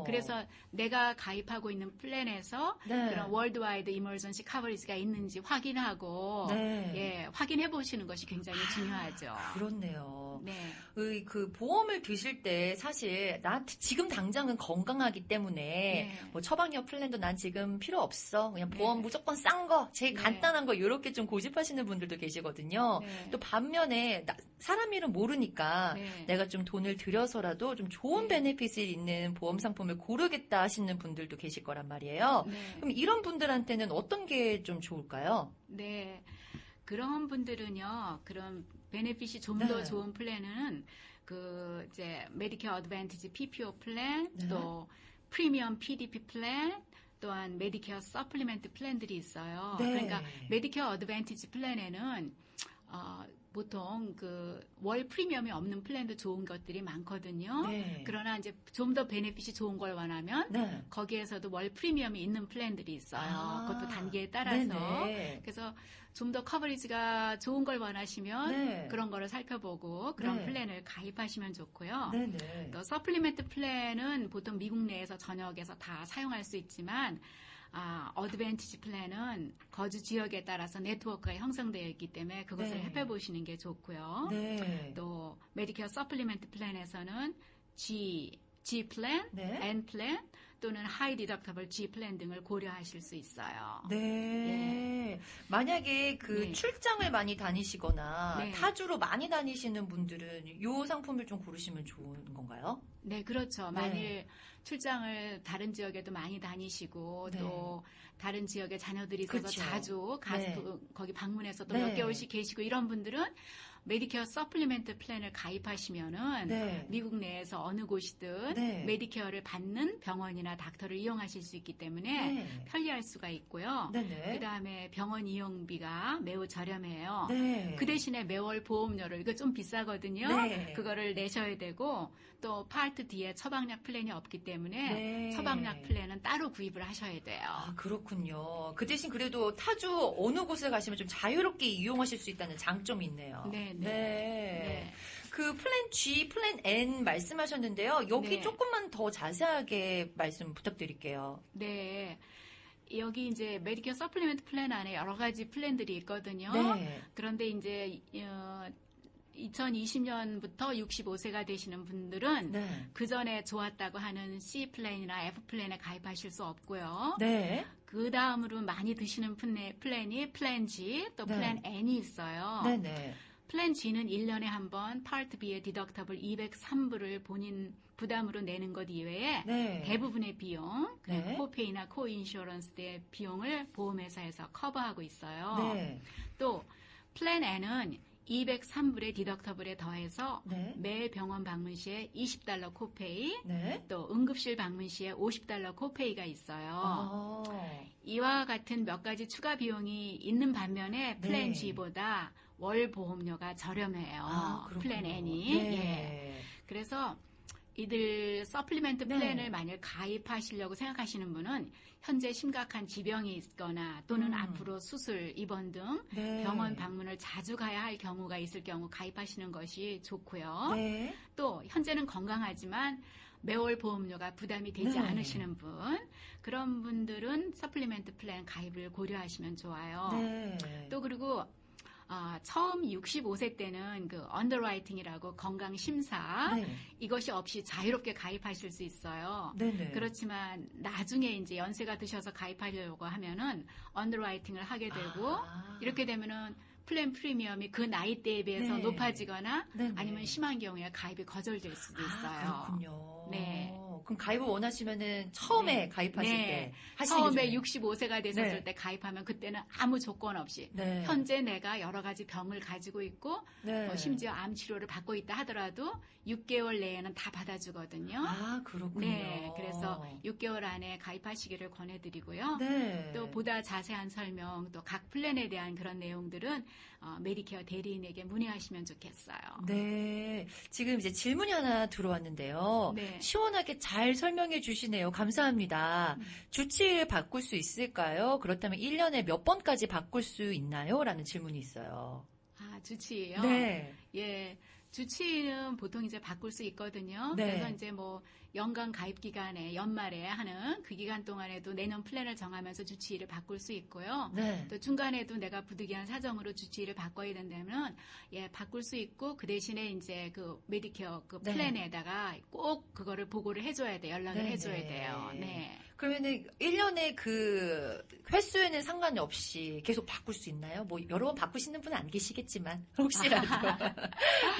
그래서 내가 가입하고 있는 플랜에서 네. 그런 월드와이드 이머전시 커버리지가 있는지 확인하고 네. 확인해 보시는 것이 굉장히 중요하죠. 그렇네요. 네. 그 보험을 드실 때 사실 나 지금 당장은 건강하기 때문에 뭐 처방약 플랜도 난 지금 필요 없어. 그냥 보험 네. 무조건 싼 거, 제일 네. 간단한 거 이렇게 좀 고집하시는 분들도 계시거든요. 네. 또 반면에 사람 일은 모르니까 네. 내가 좀 돈을 들여서라도 좀 좋은 네. 베네핏이 있는 보험 상품을 고르겠다 하시는 분들도 계실 거란 말이에요. 네. 그럼 이런 분들한테는 어떤 게 좀 좋을까요? 네. 그런 분들은요, 그런 베네핏이 좀 네. 더 좋은 플랜은 그 이제 메디케어 어드밴티지 PPO 플랜, 네. 또 프리미엄 PDP 플랜, 또한 메디케어 서플리멘트 플랜들이 있어요. 네. 그러니까 메디케어 어드밴티지 플랜에는 보통 그 월 프리미엄이 없는 플랜도 좋은 것들이 많거든요. 네. 그러나 이제 좀 더 베네핏이 좋은 걸 원하면 네. 거기에서도 월 프리미엄이 있는 플랜들이 있어요. 아, 그것도 단계에 따라서. 네네. 그래서 좀 더 커버리지가 좋은 걸 원하시면 네. 그런 거를 살펴보고 그런 네. 플랜을 가입하시면 좋고요. 네네. 또 서플리멘트 플랜은 보통 미국 내에서 전역에서 다 사용할 수 있지만 어드밴티지 플랜은 거주 지역에 따라서 네트워크가 형성되어 있기 때문에 그것을 네. 살펴보시는 게 좋고요. 네. 또 메디케어 서플리멘트 플랜에서는 G 플랜, 네. N 플랜 또는 하이 디덕터블 G 플랜 등을 고려하실 수 있어요. 네. 만약에 그 네. 출장을 많이 다니시거나 네. 타주로 많이 다니시는 분들은 이 상품을 좀 고르시면 좋은 건가요? 네, 그렇죠. 네. 만일 출장을 다른 지역에도 많이 다니시고 네. 또 다른 지역에 자녀들이 있어서 그쵸. 자주 가서 네. 또 거기 방문해서 또 네. 몇 개월씩 계시고 이런 분들은 메디케어 서플리멘트 플랜을 가입하시면은 네. 미국 내에서 어느 곳이든 네. 메디케어를 받는 병원이나 닥터를 이용하실 수 있기 때문에 네. 편리할 수가 있고요. 네네. 그다음에 병원 이용비가 매우 저렴해요. 네. 그 대신에 매월 보험료를 이거 좀 비싸거든요. 네. 그거를 내셔야 되고 또 파트 D에 처방약 플랜이 없기 때문에 네. 처방약 플랜은 따로 구입을 하셔야 돼요. 아, 그렇군요. 그 대신 그래도 타주 어느 곳에 가시면 좀 자유롭게 이용하실 수 있다는 장점이 있네요. 네, 네. 네. 그 플랜 G, 플랜 N 말씀하셨는데요. 여기 네. 조금만 더 자세하게 말씀 부탁드릴게요. 네. 여기 이제 메디케어 서플리멘트 플랜 안에 여러 가지 플랜들이 있거든요. 네. 그런데 이제 2020년부터 65세가 되시는 분들은 네. 그 전에 좋았다고 하는 C 플랜이나 F 플랜에 가입하실 수 없고요. 네. 그 다음으로 많이 드시는 플랜이 플랜 G, 또 네. 플랜 N이 있어요. 네네. 플랜 G는 1년에 한 번 파트 B의 디덕터블 203불을 본인 부담으로 내는 것 이외에 네. 대부분의 비용, 네. 코페이나 코인슈런스의 비용을 보험회사에서 커버하고 있어요. 네. 또 플랜 N은 203불의 디덕터블에 더해서 네. 매 병원 방문 시에 $20 코페이, 네. 또 응급실 방문 시에 $50 코페이가 있어요. 아. 이와 같은 몇 가지 추가 비용이 있는 반면에 플랜 네. G보다 월 보험료가 저렴해요. 아, 그렇군요. 플랜 N이. 네. 예. 그래서 이들 서플리멘트 네. 플랜을 만약 가입하시려고 생각하시는 분은 현재 심각한 지병이 있거나 또는 앞으로 수술, 입원 등 네. 병원 방문을 자주 가야 할 경우가 있을 경우 가입하시는 것이 좋고요. 네. 또 현재는 건강하지만 매월 보험료가 부담이 되지 네. 않으시는 분, 그런 분들은 서플리멘트 플랜 가입을 고려하시면 좋아요. 네. 또 그리고 처음 65세 때는 그 언더라이팅이라고 건강 심사 네. 이것이 없이 자유롭게 가입하실 수 있어요. 네네. 그렇지만 나중에 이제 연세가 드셔서 가입하려고 하면은 언더라이팅을 하게 되고 아. 이렇게 되면은 플랜 프리미엄이 그 나이대에 비해서 네. 높아지거나 네, 네. 아니면 심한 경우에 가입이 거절될 수도 있어요. 그렇군요. 네. 그럼 가입을 원하시면은 처음에 네. 가입하실 네. 때 하시는 처음에 게 좋네요. 65세가 되셨을 네. 때 가입하면 그때는 아무 조건 없이 네. 현재 내가 여러 가지 병을 가지고 있고 네. 심지어 암 치료를 받고 있다 하더라도 6개월 내에는 다 받아주거든요. 그렇군요. 네, 그래서 6개월 안에 가입하시기를 권해드리고요. 네. 또 보다 자세한 설명, 또 각 플랜에 대한 그런 내용들은 메디케어 대리인에게 문의하시면 좋겠어요. 네. 지금 이제 질문이 하나 들어왔는데요. 네. 시원하게 잘 설명해 주시네요. 감사합니다. 주치의를 바꿀 수 있을까요? 그렇다면 1년에 몇 번까지 바꿀 수 있나요? 라는 질문이 있어요. 주치의요? 네. 예. 주치의는 보통 이제 바꿀 수 있거든요. 네. 그래서 이제 뭐 연간 가입 기간에 연말에 하는 그 기간 동안에도 내년 플랜을 정하면서 주치의를 바꿀 수 있고요. 네. 또 중간에도 내가 부득이한 사정으로 주치의를 바꿔야 된다면 바꿀 수 있고 그 대신에 이제 그 메디케어 그 네. 플랜에다가 꼭 그거를 보고를 해줘야 돼. 연락을 네, 해줘야 네. 돼요. 네. 그러면은 1년에 그 횟수에는 상관이 없이 계속 바꿀 수 있나요? 뭐 여러 번 바꾸시는 분은 안 계시겠지만 혹시라도.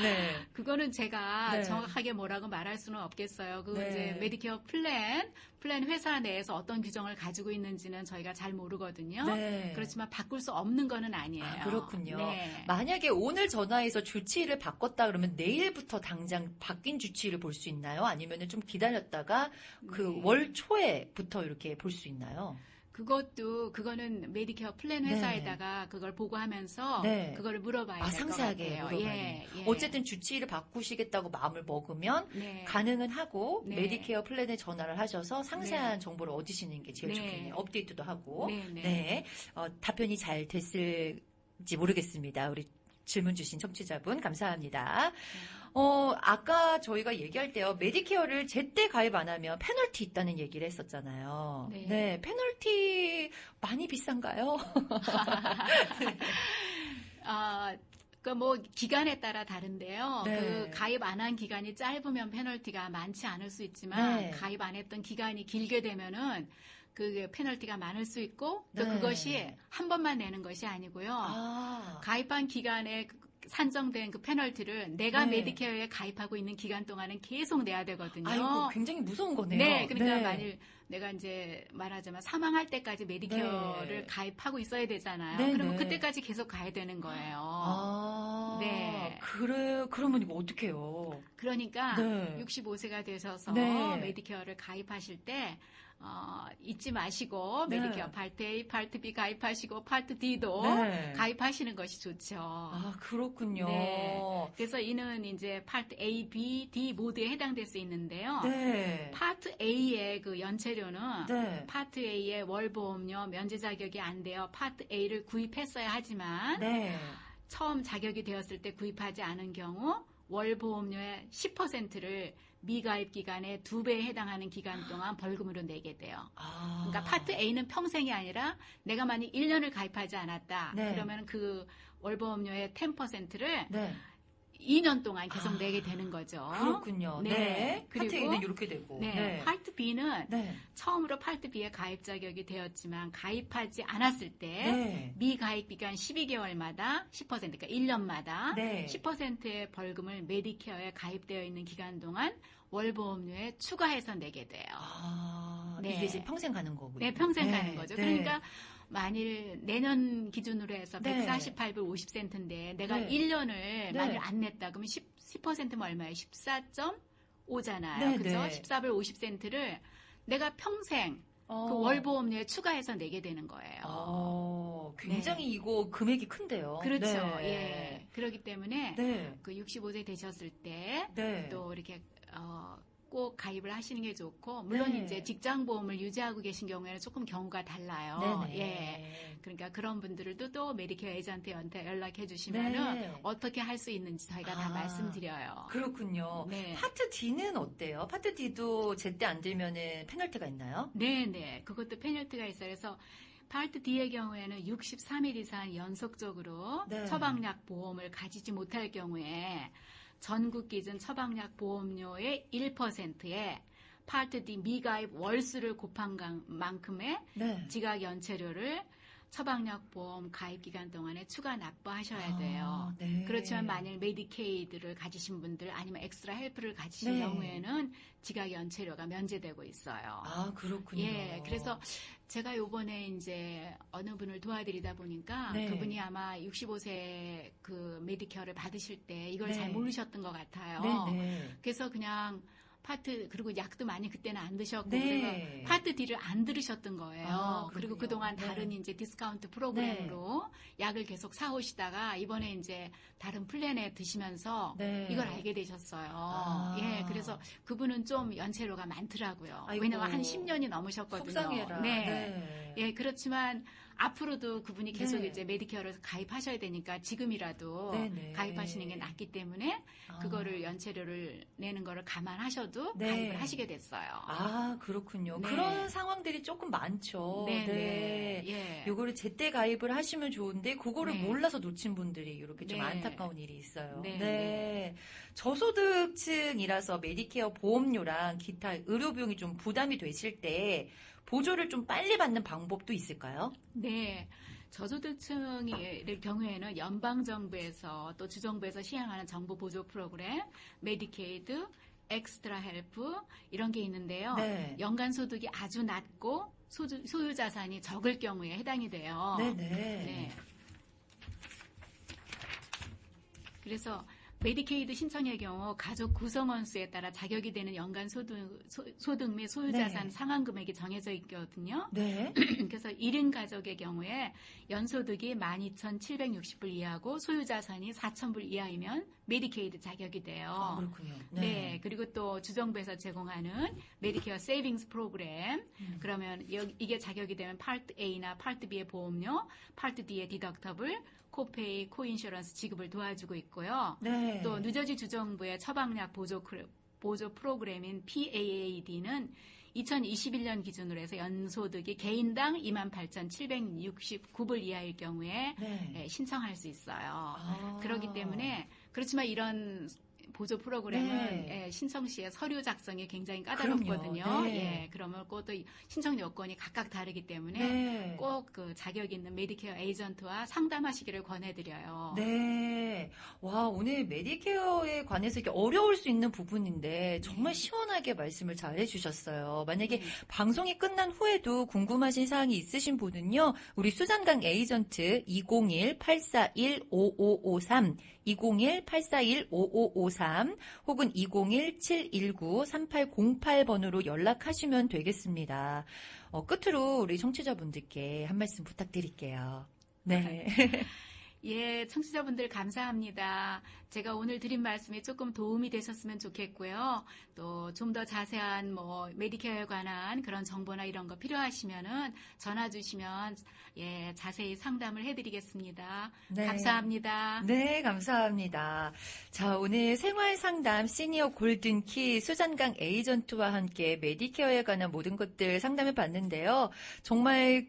네. 그거는 제가 네. 정확하게 뭐라고 말할 수는 없겠어요. 그 네. 이제 메디케어 플랜 회사 내에서 어떤 규정을 가지고 있는지는 저희가 잘 모르거든요. 네. 그렇지만 바꿀 수 없는 거는 아니에요. 그렇군요. 네. 만약에 오늘 전화해서 주치의를 바꿨다 그러면 내일부터 당장 바뀐 주치의를 볼 수 있나요? 아니면 좀 기다렸다가 그 네. 월 초에부터 이렇게 볼 수 있나요? 그거는 메디케어 플랜 회사에다가 그걸 보고하면서 네. 그거를 물어봐야 될 것 상세하게 같아요. 물어봐야 예, 돼요. 예. 어쨌든 주치의를 바꾸시겠다고 마음을 먹으면 네. 가능은 하고 네. 메디케어 플랜에 전화를 하셔서 상세한 네. 정보를 얻으시는 게 제일 네. 좋겠네요. 업데이트도 하고. 네, 네. 네. 답변이 잘 됐을지 모르겠습니다. 우리 질문 주신 청취자분 감사합니다. 아까 저희가 얘기할 때요. 메디케어를 제때 가입 안 하면 페널티 있다는 얘기를 했었잖아요. 네. 페널티 많이 비싼가요? 그 뭐 기간에 따라 다른데요. 네. 그 가입 안 한 기간이 짧으면 페널티가 많지 않을 수 있지만 네. 가입 안 했던 기간이 길게 되면은 그 페널티가 많을 수 있고 또 네. 그것이 한 번만 내는 것이 아니고요. 가입한 기간에 산정된 그 페널티를 내가 네. 메디케어에 가입하고 있는 기간 동안은 계속 내야 되거든요. 아이고, 굉장히 무서운 거네요. 네, 그러니까 네. 만일 내가 이제 말하자면 사망할 때까지 메디케어를 네. 가입하고 있어야 되잖아요. 네, 그러면 네. 그때까지 계속 가야 되는 거예요. 네. 그러면 이거 어떡해요? 그러니까 네. 65세가 되셔서 네. 메디케어를 가입하실 때 잊지 마시고 네. 메디케어 파트 A, 파트 B 가입하시고 파트 D도 네. 가입하시는 것이 좋죠. 그렇군요. 네. 그래서 이는 이제 파트 A, B, D 모두에 해당될 수 있는데요. 네. 파트 A의 그 연체료는 네. 파트 A의 월보험료 면제 자격이 안 돼요. 파트 A를 구입했어야 하지만 네. 처음 자격이 되었을 때 구입하지 않은 경우 월보험료의 10%를 미가입 기간의 2배에 해당하는 기간 동안 벌금으로 내게 돼요. 그러니까 파트 A는 평생이 아니라 내가 만약 1년을 가입하지 않았다. 네. 그러면 그 월보험료의 10%를 네. 2년 동안 계속 내게 되는 거죠. 그렇군요. 네. 네. 파트 그리고 A는 이렇게 되고. 네. 파트 B는 네. 처음으로 파트 B에 가입 자격이 되었지만 가입하지 않았을 때 네. 미가입 기간 12개월마다 10% 그러니까 1년마다 네. 10%의 벌금을 메디케어에 가입되어 있는 기간 동안 월보험료에 추가해서 내게 돼요. 네. 이게 이제 평생 가는 거고요. 네, 평생 가는 거죠. 네. 그러니까 만일 내년 기준으로 해서 네. 148불 50센트인데 내가 네. 1년을 만일 안 냈다 그러면 10%면 얼마예요? 14.5잖아요. 네, 그죠? 네. 14불 50센트를 내가 평생 그 어. 월보험료에 추가해서 내게 되는 거예요. 굉장히 이거 금액이 큰데요. 그렇죠. 네. 예. 그렇기 때문에 네. 그 65세 되셨을 때 네. 또 이렇게 꼭 가입을 하시는 게 좋고 물론 네. 이제 직장 보험을 유지하고 계신 경우에는 조금 경우가 달라요. 네네. 예. 그러니까 그런 분들도 또 메디케어 에이전트한테 연락해 주시면은 네. 어떻게 할 수 있는지 저희가 다 말씀드려요. 그렇군요. 네. 파트 D는 어때요? 파트 D도 제때 안 들면은 페널티가 있나요? 네. 그것도 페널티가 있어요. 그래서 파트 D의 경우에는 63일 이상 연속적으로 네. 처방약 보험을 가지지 못할 경우에 전국 기준 처방약 보험료의 1%에 파트 D 미가입 월수를 곱한 만큼의 네. 지각 연체료를 처방약보험 가입 기간 동안에 추가 납부하셔야 돼요. 네. 그렇지만 만일 메디케이드를 가지신 분들 아니면 엑스트라 헬프를 가지신 네. 경우에는 지각 연체료가 면제되고 있어요. 그렇군요. 예, 그래서 제가 요번에 이제 어느 분을 도와드리다 보니까 네. 그분이 아마 65세 그 메디케어를 받으실 때 이걸 네. 잘 모르셨던 것 같아요. 네네. 그래서 그냥 파트, 그리고 약도 많이 그때는 안 드셨고, 네. 그래서 파트 D를 안 들으셨던 거예요. 그리고 그렇군요. 그동안 네. 다른 이제 디스카운트 프로그램으로 약을 계속 사오시다가 이번에 이제 다른 플랜에 드시면서 네. 이걸 알게 되셨어요. 예, 그래서 그분은 좀 연체료가 많더라고요. 아이고. 왜냐면 한 10년이 넘으셨거든요. 속상해라. 네. 예, 그렇지만 앞으로도 그분이 계속 네. 이제 메디케어를 가입하셔야 되니까 지금이라도 네네. 가입하시는 게 낫기 때문에 그거를 연체료를 내는 거를 감안하셔도 네. 가입을 하시게 됐어요. 그렇군요. 네. 그런 상황들이 조금 많죠. 네. 예. 요거를 제때 가입을 하시면 좋은데 그거를 네. 몰라서 놓친 분들이 이렇게 좀 네. 안타까운 일이 있어요. 네. 저소득층이라서 메디케어 보험료랑 기타 의료 비용이 좀 부담이 되실 때 보조를 좀 빨리 받는 방법도 있을까요? 네. 저소득층의 경우에는 연방정부에서 또 주정부에서 시행하는 정부 보조 프로그램, 메디케이드, 엑스트라 헬프 이런 게 있는데요. 네. 연간 소득이 아주 낮고 소유 자산이 적을 경우에 해당이 돼요. 네네. 네. 그래서 메디케이드 신청의 경우 가족 구성원 수에 따라 자격이 되는 연간 소득 및 소유자산 네. 상한 금액이 정해져 있거든요. 네. 그래서 1인 가족의 경우에 연소득이 12,760불 이하고 소유자산이 4,000불 이하이면 메디케이드 자격이 돼요. 그렇군요. 네. 그리고 또 주정부에서 제공하는 메디케어 세이빙스 프로그램. 그러면 이게 자격이 되면 파트 A나 파트 B의 보험료, 파트 D의 디덕터블, 코페이, 코인슈런스 지급을 도와주고 있고요. 네. 또 뉴저지 주정부의 처방약 보조 프로그램인 PAAD는 2021년 기준으로 해서 연소득이 개인당 28,769불 이하일 경우에 네. 신청할 수 있어요. 그렇기 때문에 그렇지만 이런 보조 프로그램은 신청 시에 서류 작성이 굉장히 까다롭거든요. 그럼요. 네. 예, 그러면 또 신청 요건이 각각 다르기 때문에 네. 꼭 그 자격 있는 메디케어 에이전트와 상담하시기를 권해드려요. 네. 와, 오늘 메디케어에 관해서 이렇게 어려울 수 있는 부분인데 정말 시원하게 말씀을 잘 해주셨어요. 만약에 방송이 끝난 후에도 궁금하신 사항이 있으신 분은요, 우리 수잔강 에이전트 201-841-5553 201-841-5553 혹은 201-719-3808번으로 연락하시면 되겠습니다. 끝으로 우리 청취자분들께 한 말씀 부탁드릴게요. 네. 예, 청취자분들 감사합니다. 제가 오늘 드린 말씀이 조금 도움이 되셨으면 좋겠고요. 또 좀 더 자세한 메디케어에 관한 그런 정보나 이런 거 필요하시면은 전화 주시면 자세히 상담을 해드리겠습니다. 네. 감사합니다. 네, 감사합니다. 자, 오늘 생활상담 시니어 골든키 수잔강 에이전트와 함께 메디케어에 관한 모든 것들 상담해 봤는데요. 정말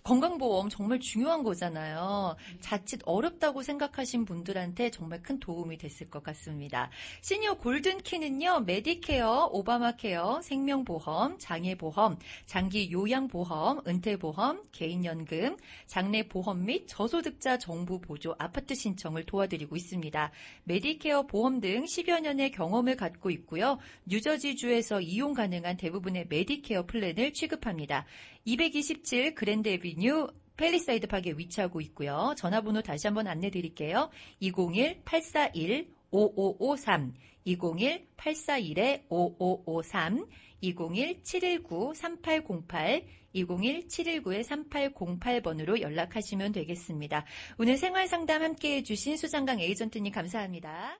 건강보험 정말 중요한 거잖아요. 자칫 어렵다고 생각하신 분들한테 정말 큰 도움이 됐을 것 같습니다. 시니어 골든키는요, 메디케어, 오바마케어, 생명보험, 장애보험, 장기 요양보험, 은퇴보험, 개인연금, 장래보험 및 저소득자 정부 보조 아파트 신청을 도와드리고 있습니다. 메디케어 보험 등 10여 년의 경험을 갖고 있고요. 뉴저지주에서 이용 가능한 대부분의 메디케어 플랜을 취급합니다. 227 그랜드 애비뉴 팰리사이드 파크에 위치하고 있고요. 전화번호 다시 한번 안내 드릴게요. 201-841-5553 201-841-5553 201-719-3808 201-719-3808번으로 연락하시면 되겠습니다. 오늘 생활상담 함께해 주신 수잔강 에이전트님 감사합니다.